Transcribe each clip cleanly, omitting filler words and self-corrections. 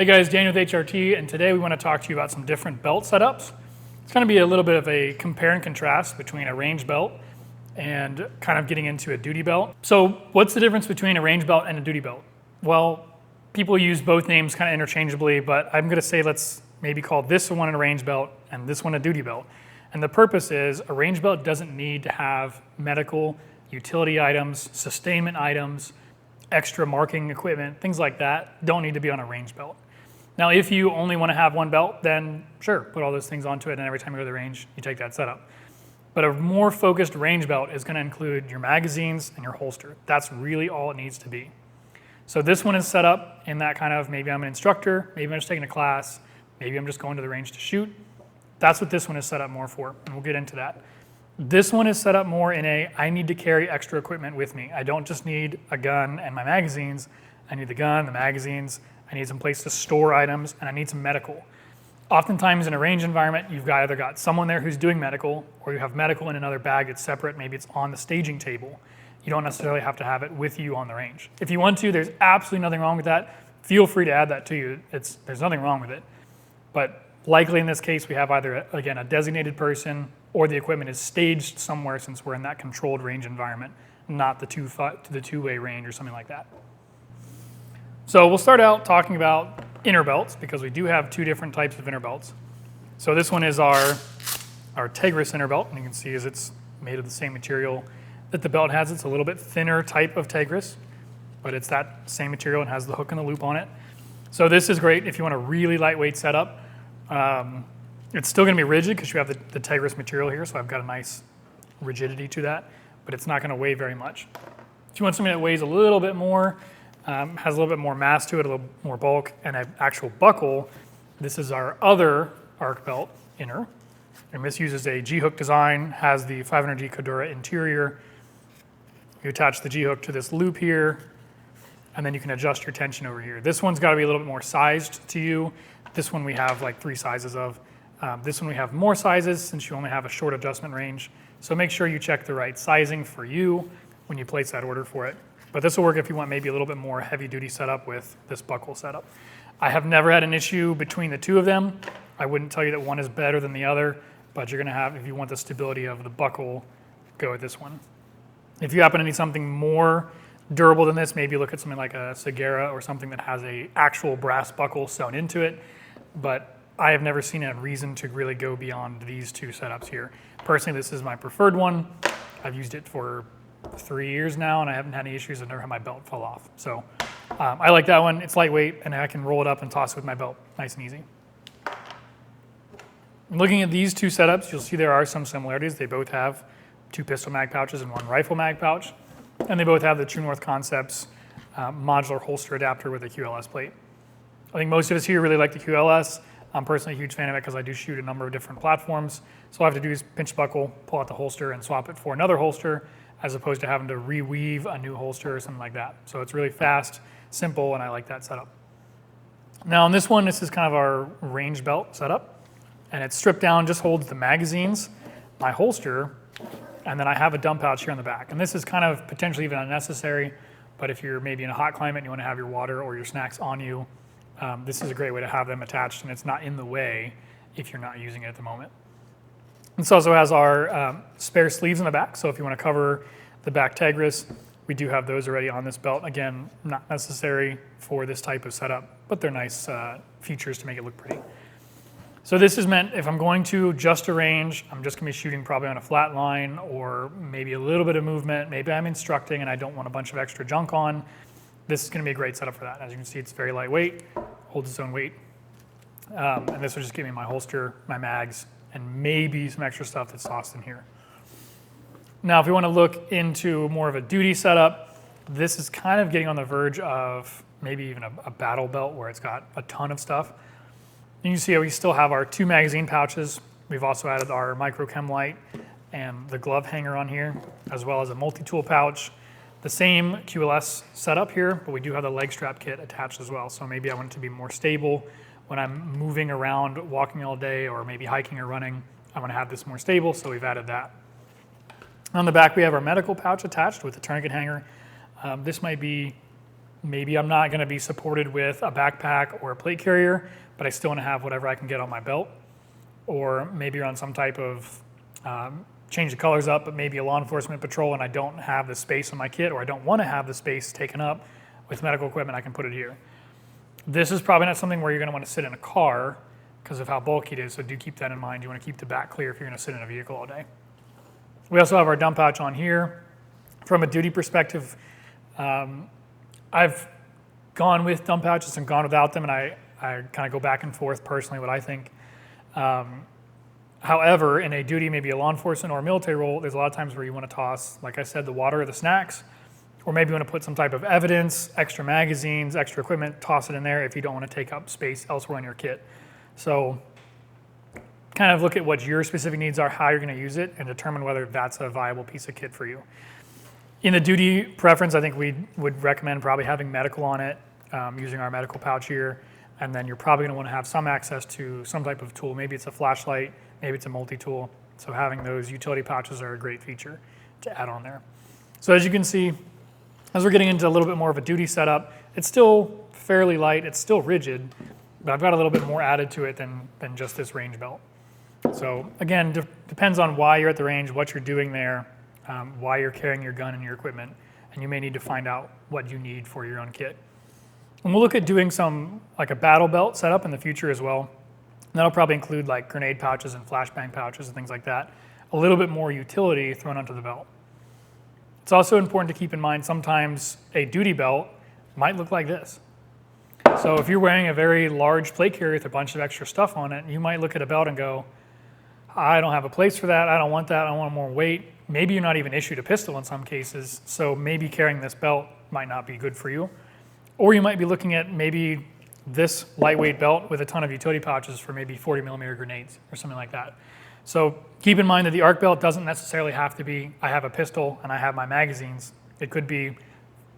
Hey guys, Daniel with HRT, and today we want to talk to you about some different belt setups. It's going to be a little bit of a compare and contrast between a range belt and kind of getting into a duty belt. So what's the difference between a range belt and a duty belt? Well, people use both names kind of interchangeably, but I'm going to say let's maybe call this one a range belt and this one a duty belt. And the purpose is a range belt doesn't need to have medical, utility items, sustainment items, extra marking equipment, things like that don't need to be on a range belt. Now, if you only want to have one belt, then sure, put all those things onto it, and every time you go to the range, you take that setup. But a more focused range belt is going to include your magazines and your holster. That's really all it needs to be. So this one is set up in that kind of, maybe I'm an instructor, maybe I'm just taking a class, maybe I'm just going to the range to shoot. That's what this one is set up more for, and we'll get into that. This one is set up more in a, I need to carry extra equipment with me. I don't just need a gun and my magazines. I need the gun, the magazines, I need some place to store items, and I need some medical. Oftentimes in a range environment, you've either got someone there who's doing medical, or you have medical in another bag that's separate, maybe it's on the staging table. You don't necessarily have to have it with you on the range. If you want to, there's absolutely nothing wrong with that. Feel free to add that to you. There's nothing wrong with it. But likely in this case, we have either, again, a designated person, or the equipment is staged somewhere since we're in that controlled range environment, not the two-way range or something like that. So we'll start out talking about inner belts because we do have two different types of inner belts. So this one is our Tegris inner belt, and you can see as it's made of the same material that the belt has. It's a little bit thinner type of Tegris, but it's that same material and has the hook and the loop on it. So this is great if you want a really lightweight setup. It's still going to be rigid because you have the Tegris material here, so I've got a nice rigidity to that, but it's not going to weigh very much. If you want something that weighs a little bit more, has a little bit more mass to it, a little more bulk, and an actual buckle, this is our other ARC belt inner. And this uses a G-hook design, has the 500G Cordura interior. You attach the G-hook to this loop here, and then you can adjust your tension over here. This one's got to be a little bit more sized to you. This one we have like 3 sizes of. This one we have more sizes since you only have a short adjustment range. So make sure you check the right sizing for you when you place that order for it. But this will work if you want maybe a little bit more heavy duty setup with this buckle setup. I have never had an issue between the two of them. I wouldn't tell you that one is better than the other, but you're gonna have, if you want the stability of the buckle, go with this one. If you happen to need something more durable than this, maybe look at something like a Segura or something that has a actual brass buckle sewn into it. But I have never seen a reason to really go beyond these two setups here. Personally, this is my preferred one. I've used it for 3 years now, and I haven't had any issues. I've never had my belt fall off. So I like that one. It's lightweight, and I can roll it up and toss it with my belt. Nice and easy. Looking at these two setups, you'll see there are some similarities. They both have 2 pistol mag pouches and 1 rifle mag pouch, and they both have the True North Concepts modular holster adapter with a QLS plate. I think most of us here really like the QLS. I'm personally a huge fan of it because I do shoot a number of different platforms. So all I have to do is pinch buckle, pull out the holster, and swap it for another holster, as opposed to having to reweave a new holster or something like that. So it's really fast, simple, and I like that setup. Now on this one, this is kind of our range belt setup, and it's stripped down, just holds the magazines, my holster, and then I have a dump pouch here on the back. And this is kind of potentially even unnecessary, but if you're maybe in a hot climate and you want to have your water or your snacks on you, this is a great way to have them attached, and it's not in the way if you're not using it at the moment. This also has our spare sleeves in the back, so if you want to cover the back Tegris, we do have those already on this belt. Again, not necessary for this type of setup, but they're nice features to make it look pretty. So this is meant if I'm going to just a range, I'm just going to be shooting probably on a flat line or maybe a little bit of movement. Maybe I'm instructing and I don't want a bunch of extra junk on. This is going to be a great setup for that. As you can see, it's very lightweight, holds its own weight. And this will just give me my holster, my mags, and maybe some extra stuff that's tossed in here. Now, if we want to look into more of a duty setup, this is kind of getting on the verge of maybe even a battle belt where it's got a ton of stuff. You can see how we still have our 2 magazine pouches. We've also added our micro chem light and the glove hanger on here, as well as a multi-tool pouch. The same QLS setup here, but we do have the leg strap kit attached as well. So maybe I want it to be more stable when I'm moving around, walking all day, or maybe hiking or running. I want to have this more stable, so we've added that. On the back, we have our medical pouch attached with a tourniquet hanger. This might be maybe I'm not gonna be supported with a backpack or a plate carrier, but I still wanna have whatever I can get on my belt. Or maybe you're on some type of, change the colors up, but maybe a law enforcement patrol and I don't have the space on my kit, or I don't wanna have the space taken up with medical equipment, I can put it here. This is probably not something where you're gonna wanna sit in a car because of how bulky it is, so do keep that in mind. You wanna keep the back clear if you're gonna sit in a vehicle all day. We also have our dump pouch on here. From a duty perspective, I've gone with dump pouches and gone without them, and I kind of go back and forth personally what I think. However, in a duty, maybe a law enforcement or a military role, there's a lot of times where you want to toss, like I said, the water or the snacks, or maybe you want to put some type of evidence, extra magazines, extra equipment, toss it in there if you don't want to take up space elsewhere in your kit. So kind of look at what your specific needs are, how you're going to use it, and determine whether that's a viable piece of kit for you. In the duty preference, I think we would recommend probably having medical on it, using our medical pouch here, and then you're probably going to want to have some access to some type of tool. Maybe it's a flashlight, maybe it's a multi-tool. So having those utility pouches are a great feature to add on there. So as you can see, as we're getting into a little bit more of a duty setup, it's still fairly light, it's still rigid, but I've got a little bit more added to it than just this range belt. So again, depends on why you're at the range, what you're doing there, why you're carrying your gun and your equipment, and you may need to find out what you need for your own kit. And we'll look at doing some, like a battle belt setup in the future as well. And that'll probably include like grenade pouches and flashbang pouches and things like that. A little bit more utility thrown onto the belt. It's also important to keep in mind sometimes a duty belt might look like this. So if you're wearing a very large plate carrier with a bunch of extra stuff on it, you might look at a belt and go, I don't have a place for that, I don't want that, I want more weight. Maybe you're not even issued a pistol in some cases, so maybe carrying this belt might not be good for you. Or you might be looking at maybe this lightweight belt with a ton of utility pouches for maybe 40 millimeter grenades or something like that. So keep in mind that the ARC belt doesn't necessarily have to be, I have a pistol and I have my magazines. It could be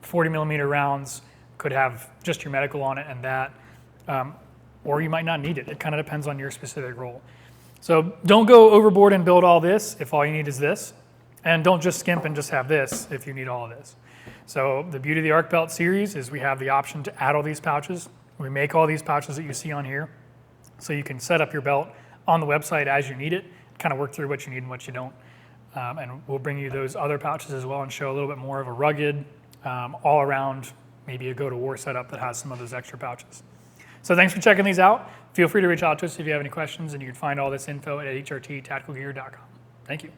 40 millimeter rounds, could have just your medical on it and that, or you might not need it. It kind of depends on your specific role. So don't go overboard and build all this if all you need is this, and don't just skimp and just have this if you need all of this. So the beauty of the ARC Belt series is we have the option to add all these pouches. We make all these pouches that you see on here, so you can set up your belt on the website as you need it, kind of work through what you need and what you don't. And we'll bring you those other pouches as well and show a little bit more of a rugged, all around, maybe a go-to-war setup that has some of those extra pouches. So thanks for checking these out. Feel free to reach out to us if you have any questions, and you can find all this info at HRTtacticalgear.com. Thank you.